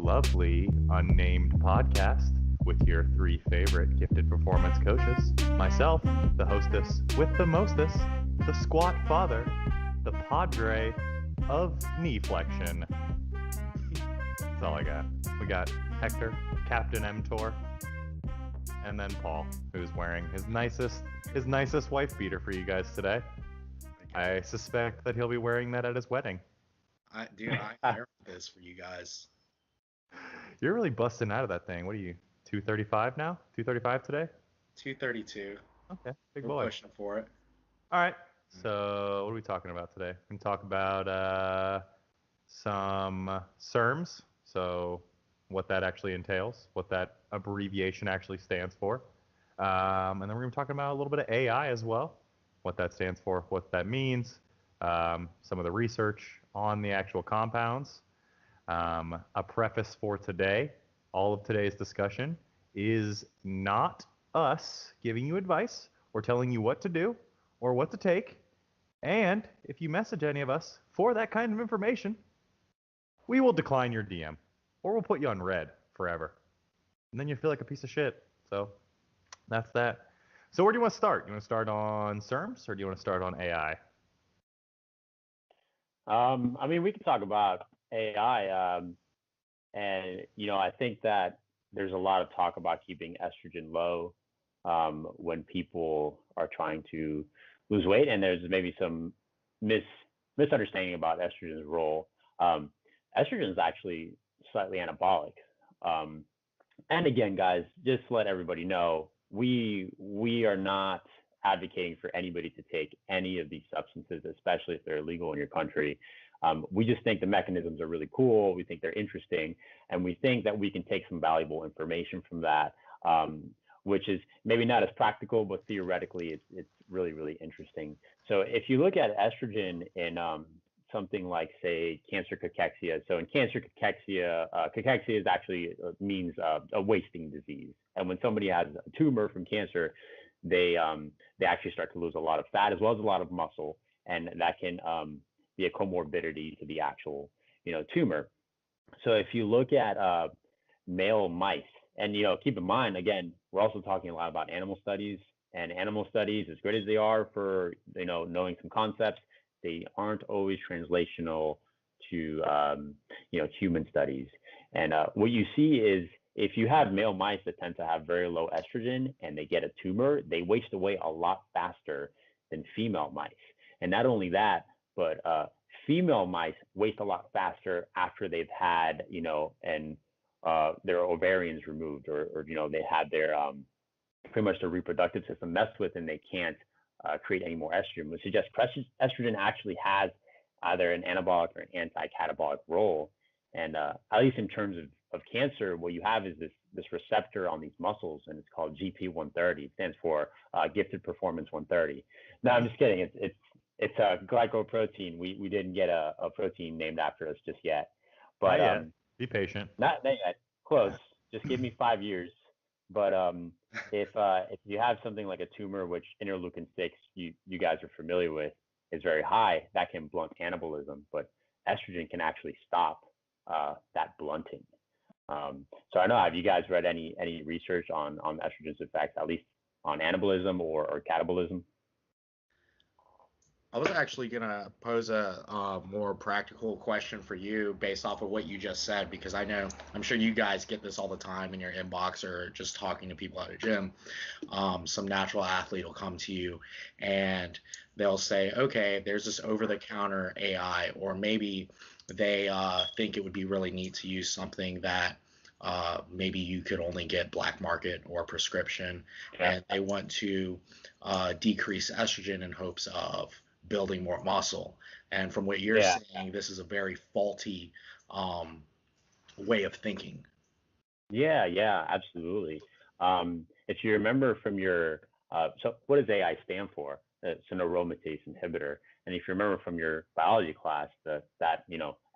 lovely unnamed podcast with your three favorite gifted performance coaches. Myself, the hostess with the mostest, the squat father, the padre of knee flexion. That's all I got. We got Hector, Captain Mtor, and then Paul, who's wearing his nicest wife beater for you guys today. I suspect that he'll be wearing that at his wedding. I inherited this for you guys. You're really busting out of that thing. What are you, 235 now? 235 today? 232. Okay, big We're boy. pushing for it. All right. So what are we talking about today? We can talk about some SERMs. So what that actually entails, what that abbreviation actually stands for. And then we're going to be talking about a little bit of AI as well, what that stands for, what that means, some of the research on the actual compounds. A preface for today, all of today's discussion is not us giving you advice or telling you what to do or what to take. And if you message any of us for that kind of information, we will decline your DM or we'll put you on red forever. And then you feel like a piece of shit. So that's that. So where do you want to start? You want to start on SERMs or do you want to start on AI? We can talk about AI, and I think that there's a lot of talk about keeping estrogen low when people are trying to lose weight, and there's maybe some misunderstanding about estrogen's role. Estrogen is actually slightly anabolic, and again, guys, just to let everybody know, we are not advocating for anybody to take any of these substances, especially if they're illegal in your country. We just think the mechanisms are really cool. We think they're interesting, and we think that we can take some valuable information from that, which is maybe not as practical, but theoretically, it's really, really interesting. So if you look at estrogen in something like, say, cancer cachexia. So in cancer cachexia, cachexia is actually means a wasting disease, and when somebody has a tumor from cancer, they actually start to lose a lot of fat as well as a lot of muscle, and that can be a comorbidity to the actual tumor. So if you look at male mice, and keep in mind, again, we're also talking a lot about animal studies, and animal studies, as great as they are for knowing some concepts, they aren't always translational to human studies. And what you see is, if you have male mice that tend to have very low estrogen and they get a tumor, they waste away a lot faster than female mice. And not only that, but female mice waste a lot faster after they've had, their ovarians removed, or they had their pretty much their reproductive system messed with, and they can't create any more estrogen, which suggests estrogen actually has either an anabolic or an anti-catabolic role. And at least in terms of cancer, what you have is this receptor on these muscles, and it's called GP130. It stands for gifted performance 130. No, I'm just kidding. It's a glycoprotein. We didn't get a protein named after us just yet. But not yet. Be patient. Not yet. Close. Just give me 5 years. But if you have something like a tumor, which interleukin 6, you guys are familiar with, is very high, that can blunt anabolism. But estrogen can actually stop that blunting. So I know, have you guys read any research on estrogen's effects, at least on anabolism or catabolism? I was actually going to pose a more practical question for you based off of what you just said, because I'm sure you guys get this all the time in your inbox or just talking to people at a gym. Some natural athlete will come to you and they'll say, okay, there's this over-the-counter AI, or maybe they think it would be really neat to use something that maybe you could only get black market or prescription, and they want to decrease estrogen in hopes of building more muscle. And from what you're saying, this is a very faulty way of thinking. Yeah, absolutely. If you remember from your, so what does AI stand for? It's an aromatase inhibitor. And if you remember from your biology class, that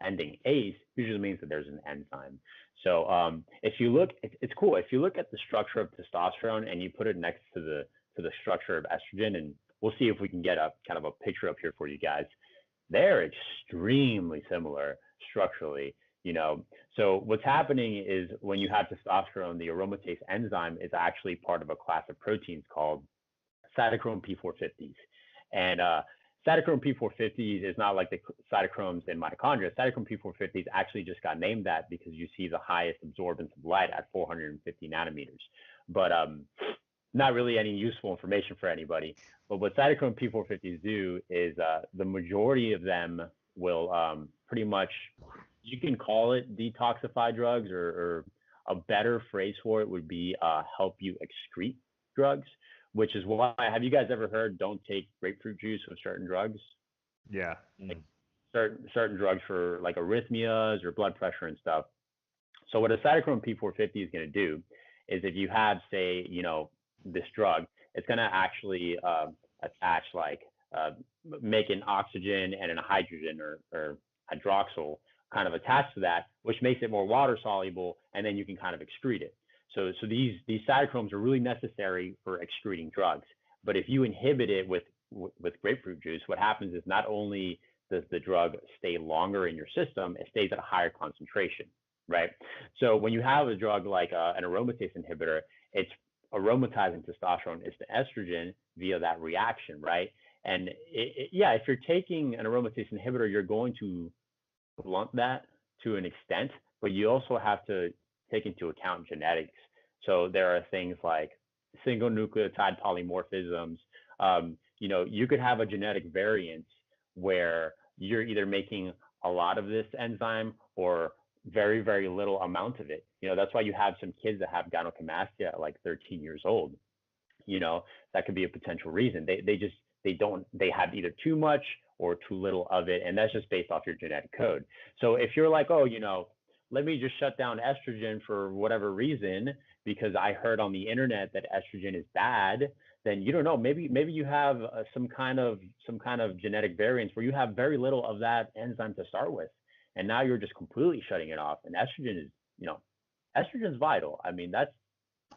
ending ase usually means that there's an enzyme. So if you look, it's cool. If you look at the structure of testosterone and you put it next to the structure of estrogen, and we'll see if we can get a kind of a picture up here for you guys. They're extremely similar structurally. you know. So what's happening is when you have testosterone, the aromatase enzyme is actually part of a class of proteins called cytochrome P450s. And cytochrome P450s is not like the cytochromes in mitochondria. Cytochrome P450s actually just got named that because you see the highest absorbance of light at 450 nanometers. But not really any useful information for anybody. But what cytochrome P450s do is the majority of them will pretty much, you can call it detoxify drugs, or a better phrase for it would be help you excrete drugs, which is why, have you guys ever heard don't take grapefruit juice with certain drugs? Yeah. Like certain drugs for like arrhythmias or blood pressure and stuff. So what a cytochrome P450 is going to do is if you have, say, this drug, it's going to actually attach like make an oxygen and a hydrogen or hydroxyl kind of attached to that, which makes it more water soluble, and then you can kind of excrete it. So these cytochromes are really necessary for excreting drugs. But if you inhibit it with grapefruit juice, what happens is not only does the drug stay longer in your system, it stays at a higher concentration, right? So when you have a drug like an aromatase inhibitor, it's aromatizing testosterone is the estrogen via that reaction, right? And if you're taking an aromatase inhibitor, you're going to blunt that to an extent, but you also have to take into account genetics. So there are things like single nucleotide polymorphisms. You could have a genetic variance where you're either making a lot of this enzyme or very, very little amount of it. That's why you have some kids that have gynecomastia at like 13 years old. That could be a potential reason. They have either too much or too little of it. And that's just based off your genetic code. So if you're like, oh, let me just shut down estrogen for whatever reason, because I heard on the internet that estrogen is bad, then you don't know. Maybe you have some kind of genetic variance where you have very little of that enzyme to start with. And now you're just completely shutting it off. And estrogen is, estrogen is vital. I mean,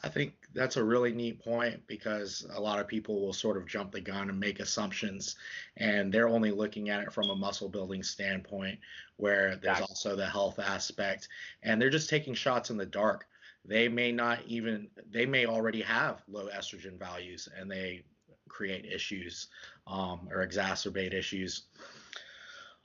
I think that's a really neat point, because a lot of people will sort of jump the gun and make assumptions, and they're only looking at it from a muscle building standpoint, where there's also the health aspect, and they're just taking shots in the dark. They may already have low estrogen values, and they create issues or exacerbate issues.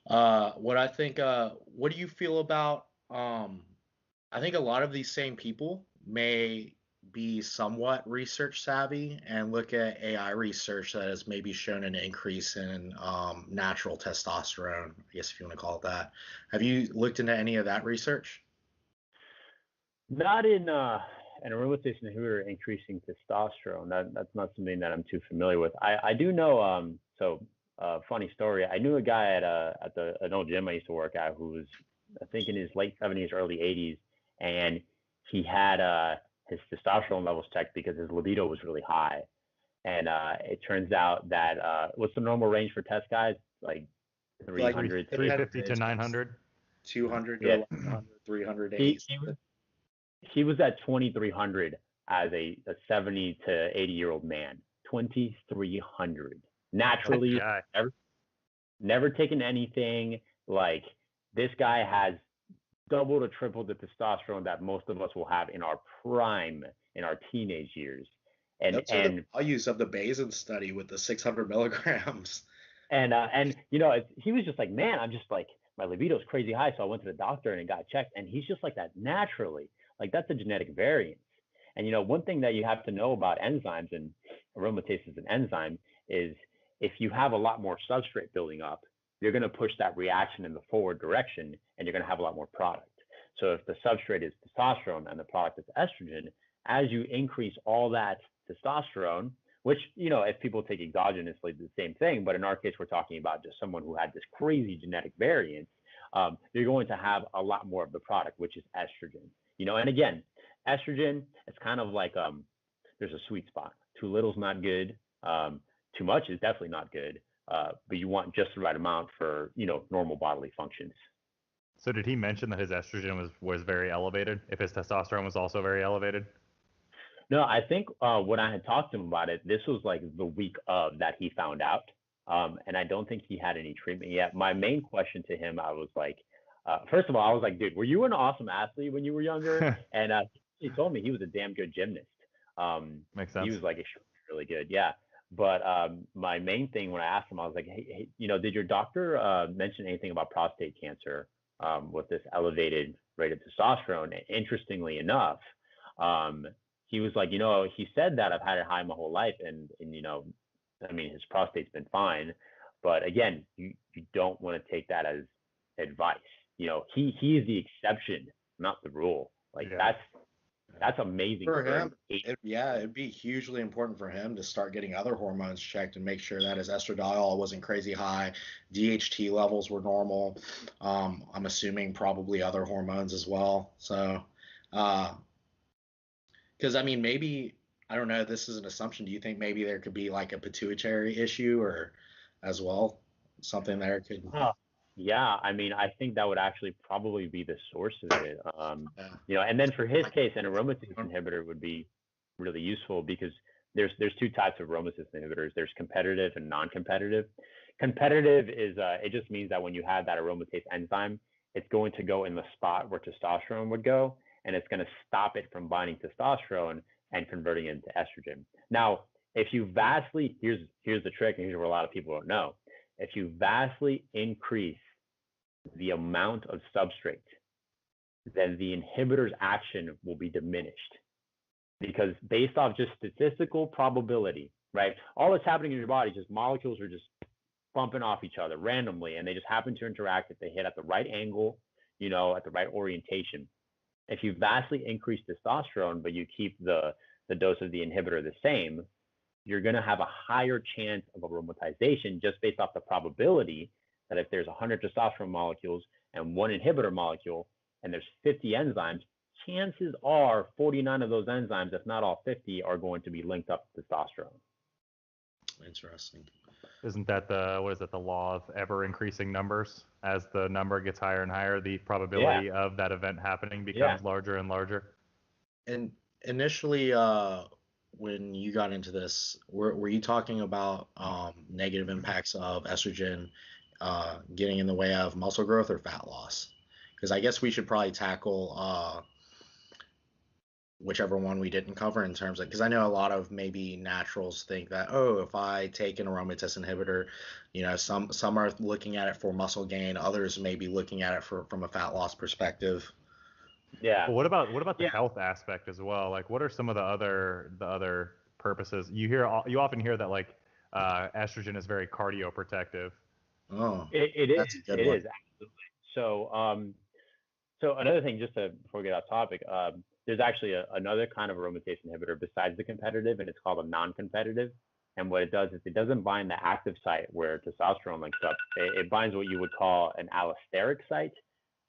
What do you feel about, I think a lot of these same people may be somewhat research savvy and look at AI research that has maybe shown an increase in natural testosterone, I guess, if you want to call it that. Have you looked into any of that research? Not in an aromatase inhibitor increasing testosterone. That's not something that I'm too familiar with. I do know, funny story. I knew a guy at an old gym I used to work at who was, I think, in his late 70s, early 80s, and he had his testosterone levels checked because his libido was really high. And it turns out that what's the normal range for test guys? Like 300, 350 to 900, 200 to 100, 300 days. He was at 2,300 as a 70 to 80-year-old man. 2,300 naturally, never taken anything. Like, this guy has doubled or tripled the testosterone that most of us will have in our prime, in our teenage years. And the values of the Bazin study with the 600 milligrams. And he was just like, man, I'm just like, my libido is crazy high. So I went to the doctor and it got checked. And he's just like that naturally. Like, that's a genetic variance. And one thing that you have to know about enzymes and aromatase is an enzyme is if you have a lot more substrate building up, you're going to push that reaction in the forward direction, and you're going to have a lot more product. So if the substrate is testosterone and the product is estrogen, as you increase all that testosterone, which, if people take exogenously, the same thing, but in our case, we're talking about just someone who had this crazy genetic variance, you're going to have a lot more of the product, which is estrogen. And again, estrogen, it's kind of like there's a sweet spot. Too little is not good. Too much is definitely not good. But you want just the right amount for, normal bodily functions. So did he mention that his estrogen was very elevated, if his testosterone was also very elevated? No, I think when I had talked to him about it, this was like the week of that he found out. And I don't think he had any treatment yet. My main question to him, I was like, First of all, I was like, dude, were you an awesome athlete when you were younger? And he told me he was a damn good gymnast. Makes sense. He was like really good, yeah. But my main thing when I asked him, I was like, hey, did your doctor mention anything about prostate cancer with this elevated rate of testosterone? And interestingly enough, he was like, he said that I've had it high my whole life, and I mean, his prostate's been fine. But again, you don't want to take that as advice. He is the exception, not the rule. Like that's amazing for him. Yeah, it'd be hugely important for him to start getting other hormones checked and make sure that his estradiol wasn't crazy high, DHT levels were normal. I'm assuming probably other hormones as well. So, because I mean, maybe I don't know. This is an assumption. Do you think maybe there could be like a pituitary issue or as well? Something there could. Yeah, I mean, I think that would actually probably be the source of it. Yeah. And then for his case, an aromatase inhibitor would be really useful because there's two types of aromatase inhibitors. There's competitive and non-competitive. Competitive is it just means that when you have that aromatase enzyme, it's going to go in the spot where testosterone would go, and it's going to stop it from binding testosterone and converting it into estrogen. Now, if you vastly here's the trick, and here's where a lot of people don't know. If you vastly increase the amount of substrate, then the inhibitor's action will be diminished. Because based off just statistical probability, right? All that's happening in your body is just molecules are just bumping off each other randomly, and they just happen to interact if they hit at the right angle, at the right orientation. If you vastly increase testosterone, but you keep the dose of the inhibitor the same, you're going to have a higher chance of aromatization just based off the probability that if there's 100 testosterone molecules and one inhibitor molecule and there's 50 enzymes, chances are 49 of those enzymes, if not all 50, are going to be linked up to testosterone. Interesting. Isn't that the law of ever increasing numbers? As the number gets higher and higher, the probability of that event happening becomes larger and larger. And initially, when you got into this, were you talking about negative impacts of estrogen getting in the way of muscle growth or fat loss? Because I guess we should probably tackle whichever one we didn't cover in terms of, because I know a lot of maybe naturals think that, oh, if I take an aromatase inhibitor, some are looking at it for muscle gain, others may be looking at it from a fat loss perspective. Yeah. Well, what about the health aspect as well? Like, what are some of the other purposes? You often hear that like estrogen is very cardioprotective. Oh, it is. It is absolutely. So another thing, just before we get off topic, there's actually another kind of aromatase inhibitor besides the competitive, and it's called a non-competitive. And what it does is it doesn't bind the active site where testosterone links up. It binds what you would call an allosteric site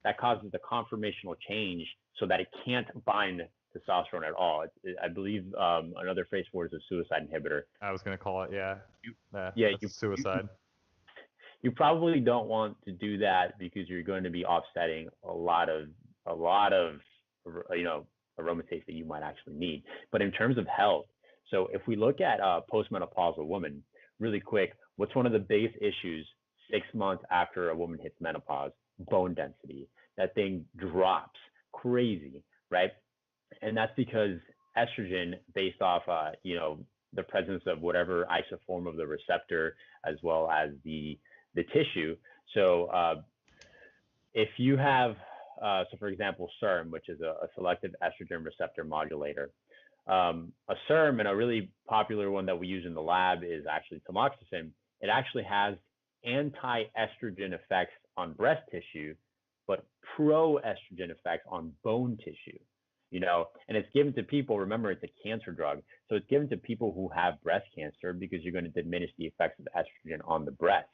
that causes the conformational change so that it can't bind testosterone at all. I believe another phrase for it is a suicide inhibitor. I was going to call it, suicide. You probably don't want to do that because you're going to be offsetting a lot of aromatase that you might actually need. But in terms of health, so if we look at a postmenopausal woman, really quick, what's one of the biggest issues 6 months after a woman hits menopause? Bone density. That thing drops crazy, right? And that's because estrogen, based off the presence of whatever isoform of the receptor as well as the tissue. So if you have for example, SERM, which is a selective estrogen receptor modulator. A SERM, and a really popular one that we use in the lab, is actually tamoxifen. It actually has anti-estrogen effects on breast tissue, but pro-estrogen effects on bone tissue. And it's given to people, remember, it's a cancer drug. So it's given to people who have breast cancer because you're going to diminish the effects of estrogen on the breast.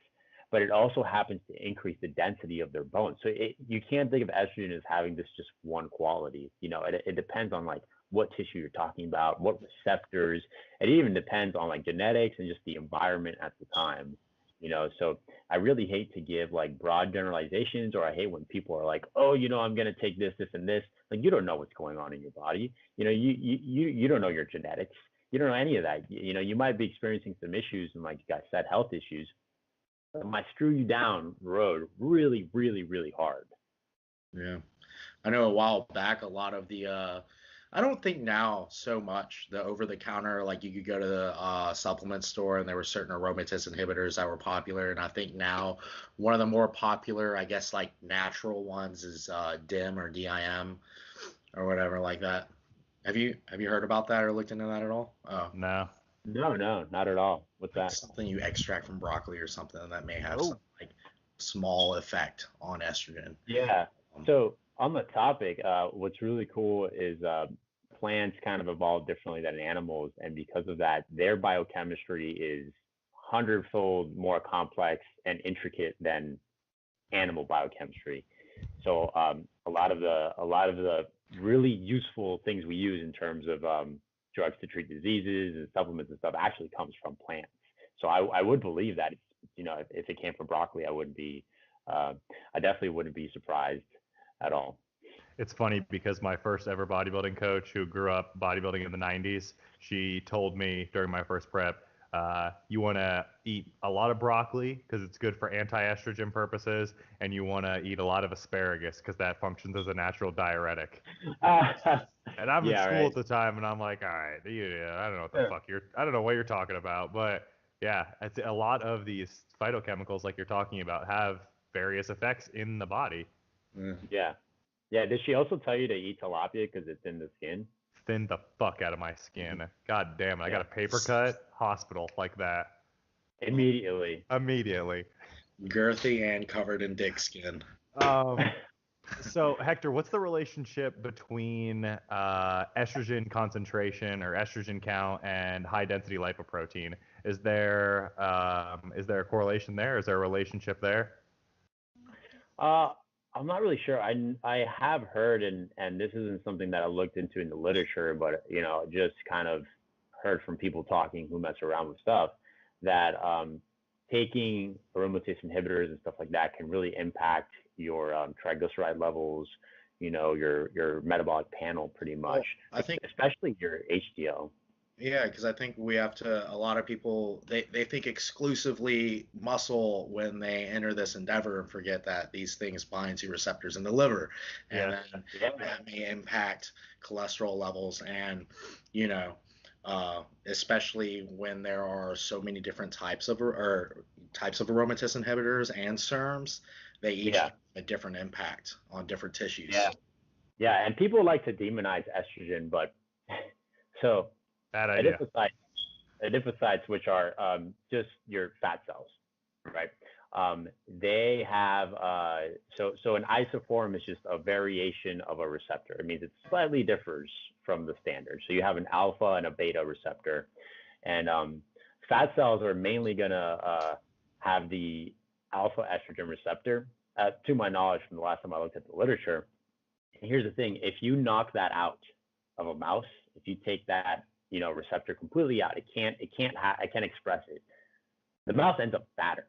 But it also happens to increase the density of their bones. So you can't think of estrogen as having this just one quality. It depends on like what tissue you're talking about, what receptors. It even depends on like genetics and just the environment at the time. So I really hate to give like broad generalizations, or I hate when people are like, oh, I'm going to take this, this, and this. Like, you don't know what's going on in your body. You don't know your genetics. You don't know any of that. You might be experiencing some issues, and like you guys said, health issues. It might screw you down the road really, really, really hard. Yeah. I know a while back, a lot of the, I don't think now so much, the over the counter, like you could go to the supplement store and there were certain aromatase inhibitors that were popular. And I think now one of the more popular, I guess, like natural ones is DIM or DIM or whatever like that. Have you heard about that or looked into that at all? Oh, No. No, no, not at all. What's like that? something you extract from broccoli or something that may have some Oh, like small effect on estrogen. yeah. Um, So on the topic, what's really cool is plants kind of evolve differently than animals, and because of that, their biochemistry is hundredfold more complex and intricate than animal biochemistry. So a lot of the really useful things we use in terms of drugs to treat diseases and supplements and stuff actually comes from plants. So I would believe that if it came from broccoli, I definitely wouldn't be surprised at all. It's funny because my first ever bodybuilding coach, who grew up bodybuilding in the 90s, she told me during my first prep, you want to eat a lot of broccoli because it's good for anti-estrogen purposes, and you want to eat a lot of asparagus because that functions as a natural diuretic. And I'm in Yeah, school right. at the time, and I'm like, all right, I don't know what the fuck I don't know what you're talking about, but yeah, it's a lot of these phytochemicals, like you're talking about, have various effects in the body. yeah. Yeah, yeah. Did she also tell you to eat tilapia because it's in the skin? Thin the fuck out of my skin. God damn it, I got Yeah, a paper cut, hospital like that immediately. immediately. Girthy and covered in dick skin. Um, So, Hector, what's the relationship between estrogen concentration or estrogen count and high density lipoprotein? Is there a correlation there? Is there a relationship there? Uh, I'm not really sure. I have heard, and this isn't something that I looked into in the literature, but just kind of heard from people talking who mess around with stuff that taking aromatase inhibitors and stuff like that can really impact your triglyceride levels, your metabolic panel pretty much, Well, I think, especially your HDL. yeah, because I think we have to, a lot of people, they think exclusively muscle when they enter this endeavor and forget that these things bind to receptors in the liver. And Yeah. then Yeah, that may impact cholesterol levels. And, you know, especially when there are so many different types of, or types of aromatase inhibitors and SERMs, they each yeah, have a different impact on different tissues. yeah, yeah. And people like to demonize estrogen, but so Bad idea. adipocytes adipocytes, which are just your fat cells, right? They have so an isoform is just a variation of a receptor. It means it slightly differs from the standard. So you have an alpha and a beta receptor, and fat cells are mainly gonna have the alpha estrogen receptor. To my knowledge, from the last time I looked at the literature, and here's the thing: if you knock that out of a mouse, if you take that receptor completely out, it can't express it. The mouse ends up fatter,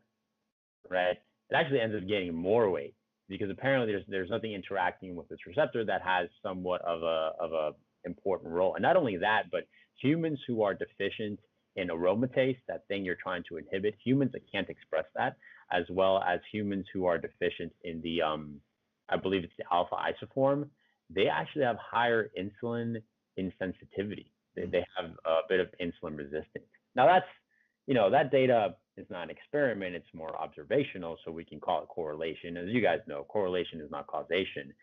right? It actually ends up gaining more weight because apparently there's nothing interacting with this receptor that has somewhat of a important role. And not only that, but humans who are deficient in aromatase, that thing you're trying to inhibit, humans that can't express that, as well as humans who are deficient in the I believe it's the alpha isoform, they actually have higher insulin insensitivity. They have a bit of insulin resistance. Now that data is not an experiment, it's more observational, so we can call it correlation. As you guys know, correlation is not causation.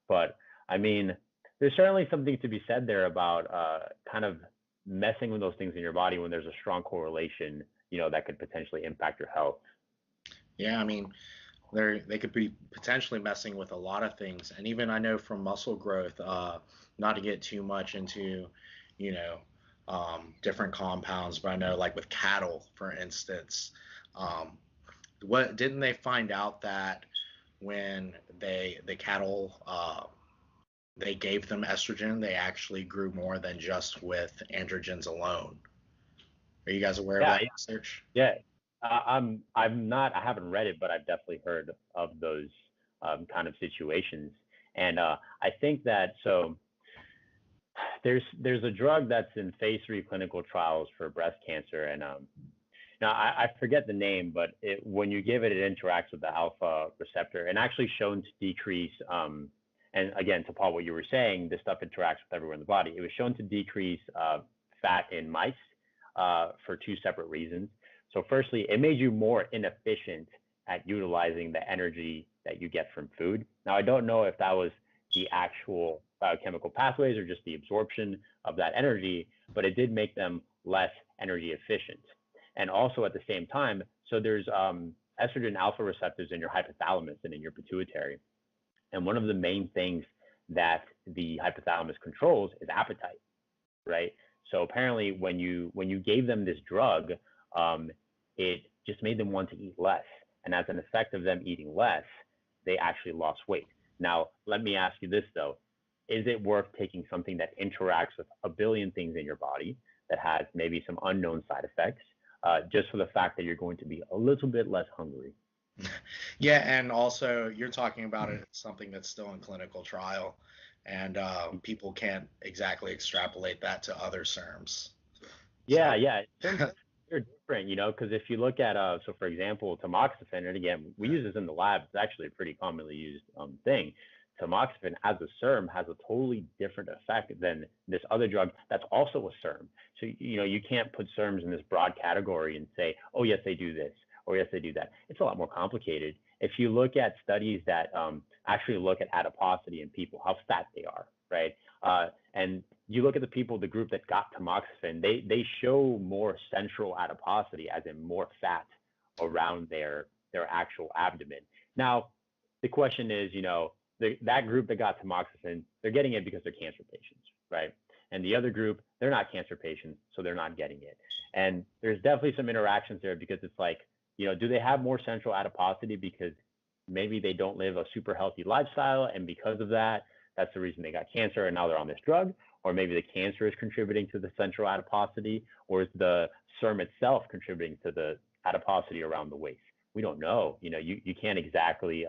But I mean, there's certainly something to be said there about kind of messing with those things in your body when there's a strong correlation, that could potentially impact your health. Yeah, I mean, they could be potentially messing with a lot of things, and even I know from muscle growth, not to get too much into, you know, different compounds, but I know like with cattle, for instance, um, what didn't they find out that when the cattle they gave them estrogen, they actually grew more than just with androgens alone. Are you guys aware of Yeah, that research? yeah. I haven't read it, but I've definitely heard of those kind of situations. And I think that so there's a drug that's in phase 3 clinical trials for breast cancer, and now I forget the name, but when you give it, it interacts with the alpha receptor and actually shown to decrease and again, to Paul, what you were saying, this stuff interacts with everywhere in the body. It was shown to decrease fat in mice for two separate reasons. So firstly, it made you more inefficient at utilizing the energy that you get from food. Now, I don't know if that was the actual biochemical pathways or just the absorption of that energy, but it did make them less energy efficient. And also at the same time, so there's estrogen alpha receptors in your hypothalamus and in your pituitary. And one of the main things that the hypothalamus controls is appetite, right? So apparently when you gave them this drug, it just made them want to eat less. And as an effect of them eating less, they actually lost weight. Now, let me ask you this though. Is it worth taking something that interacts with a billion things in your body that has maybe some unknown side effects, just for the fact that you're going to be a little bit less hungry? Yeah, and also you're talking about it something that's still in clinical trial, and people can't exactly extrapolate that to other SERMs. Yeah, yeah, they're different, because if you look at, so for example, tamoxifen, and again, we use this in the lab. It's actually a pretty commonly used thing. Tamoxifen as a SERM has a totally different effect than this other drug that's also a SERM. So, you can't put SERMs in this broad category and say, oh, yes, they do this, or yes, they do that. It's a lot more complicated. If you look at studies that actually look at adiposity in people, how fat they are, right? And you look at the group that got tamoxifen, they show more central adiposity, as in more fat around their actual abdomen. Now, the question is, that group that got tamoxifen, they're getting it because they're cancer patients, right? And the other group, they're not cancer patients, so they're not getting it. And there's definitely some interactions there, because it's like, do they have more central adiposity because maybe they don't live a super healthy lifestyle, and because of that, that's the reason they got cancer and now they're on this drug? Or maybe the cancer is contributing to the central adiposity, or is the SERM itself contributing to the adiposity around the waist? We don't know. You can't exactly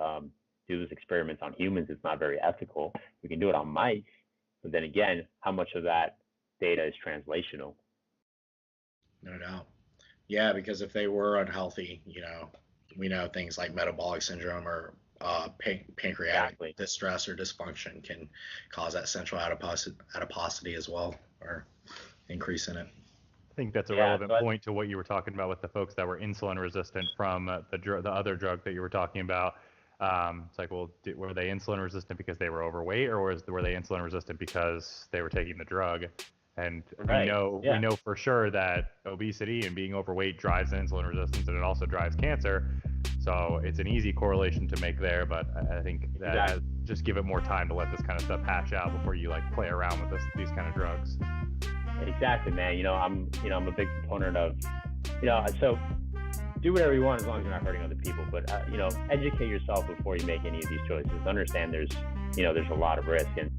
do those experiments on humans. It's not very ethical. We can do it on mice, but then again, how much of that data is translational? No doubt. Yeah, because if they were unhealthy, we know things like metabolic syndrome or pancreatic distress or dysfunction can cause that central adiposity as well, or increase in it. I think that's a relevant point to what you were talking about with the folks that were insulin resistant from the other drug that you were talking about. It's like, well, were they insulin resistant because they were overweight, or were they insulin resistant because they were taking the drug? And we know for sure that obesity and being overweight drives insulin resistance, and it also drives cancer. So it's an easy correlation to make there, but I think that just give it more time to let this kind of stuff hatch out before you play around with these kind of drugs. Exactly, man. I'm a big proponent of, so do whatever you want as long as you're not hurting other people. But educate yourself before you make any of these choices. Understand there's a lot of risk, and